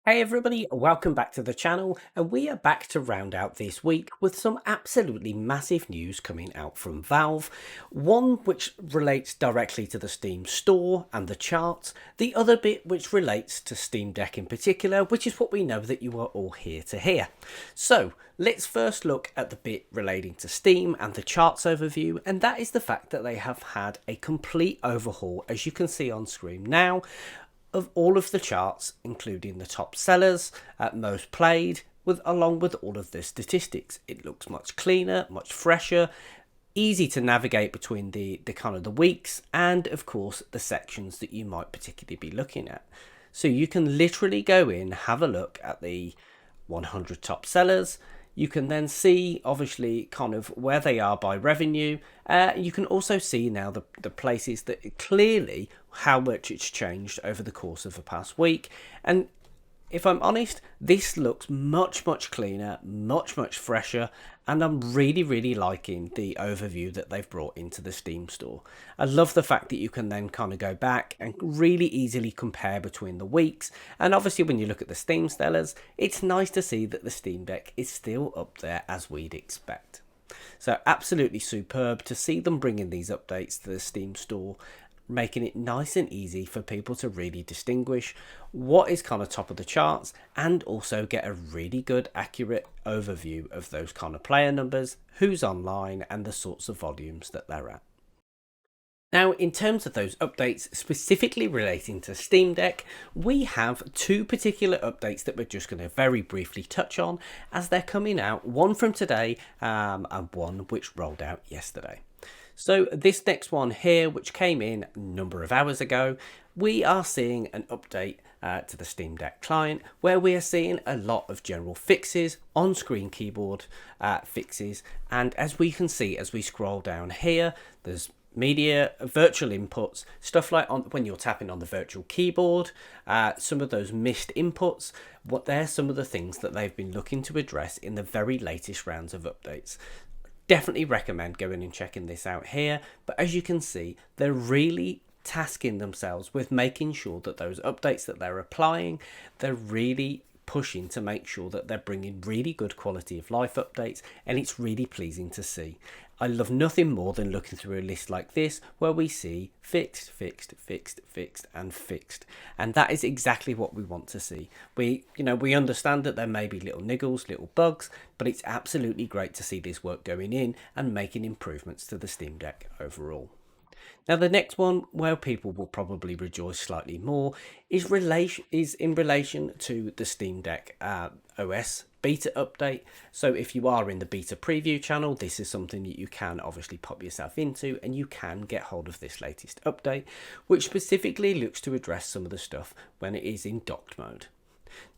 Hey everybody, welcome back to the channel, and we are back to round out this week with some absolutely massive news coming out from Valve. One which relates directly to the Steam store and the charts, the other bit which relates to Steam Deck in particular, which is what we know that you are all here to hear. So let's first look at the bit relating to Steam and the charts overview, and that is the fact that they have had a complete overhaul, as you can see on screen now, of all of the charts, including the top sellers, most played, along with all of the statistics. It looks much cleaner, much fresher, easy to navigate between the kind of the weeks, and of course the sections that you might particularly be looking at. So you can literally go in, have a look at the 100 top sellers. You can then see obviously kind of where they are by revenue. You can also see now the places that clearly how much it's changed over the course of the past week. And if I'm honest, this looks much cleaner, much fresher, and I'm really liking the overview that they've brought into the Steam store. I love the fact that you can then kind of go back and really easily compare between the weeks, and obviously when you look at the Steam sellers, it's nice to see that the Steam Deck is still up there as we'd expect. So absolutely superb to see them bringing these updates to the Steam store, making it nice and easy for people to really distinguish what is kind of top of the charts and also get a really good accurate overview of those kind of player numbers, who's online, and the sorts of volumes that they're at. Now, in terms of those updates specifically relating to Steam Deck, we have two particular updates that we're just going to very briefly touch on as they're coming out, one from today and one which rolled out yesterday. So this next one here, which came in a number of hours ago, we are seeing an update to the Steam Deck client where we are seeing a lot of general fixes, on-screen keyboard fixes, and as we can see as we scroll down here, there's media, virtual inputs, stuff like when you're tapping on the virtual keyboard, some of those missed inputs. They're some of the things that they've been looking to address in the very latest rounds of updates. Definitely recommend going and checking this out here, but as you can see, they're really tasking themselves with making sure that those updates that they're applying, they're really pushing to make sure that they're bringing really good quality of life updates, and it's really pleasing to see. I love nothing more than looking through a list like this where we see fixed, and fixed. And that is exactly what we want to see. We understand that there may be little niggles, little bugs, but it's absolutely great to see this work going in and making improvements to the Steam Deck overall. Now, the next one where people will probably rejoice slightly more is in relation to the Steam Deck OS beta update. So if you are in the beta preview channel, this is something that you can obviously pop yourself into, and you can get hold of this latest update, which specifically looks to address some of the stuff when it is in docked mode.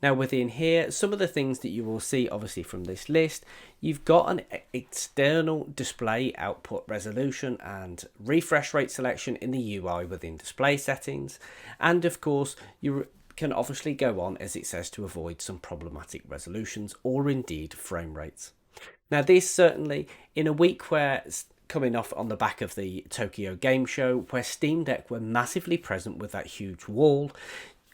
Now within here, some of the things that you will see obviously from this list, you've got an external display output resolution and refresh rate selection in the UI within display settings, and of course you can obviously go on, as it says, to avoid some problematic resolutions or indeed frame rates. Now this certainly, in a week where coming off on the back of the Tokyo Game Show, where Steam Deck were massively present with that huge wall,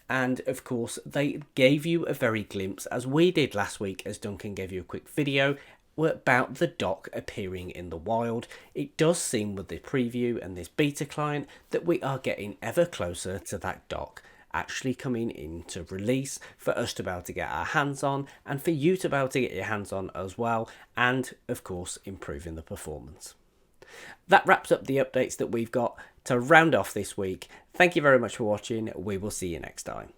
and of course they gave you a very glimpse, as we did last week, as Duncan gave you a quick video about the dock appearing in the wild. It does seem with the preview and this beta client that we are getting ever closer to that dock actually coming into release for us to be able to get our hands on, and for you to be able to get your hands on as well, and of course improving the performance. That wraps up the updates that we've got to round off this week. Thank you very much for watching. We will see you next time.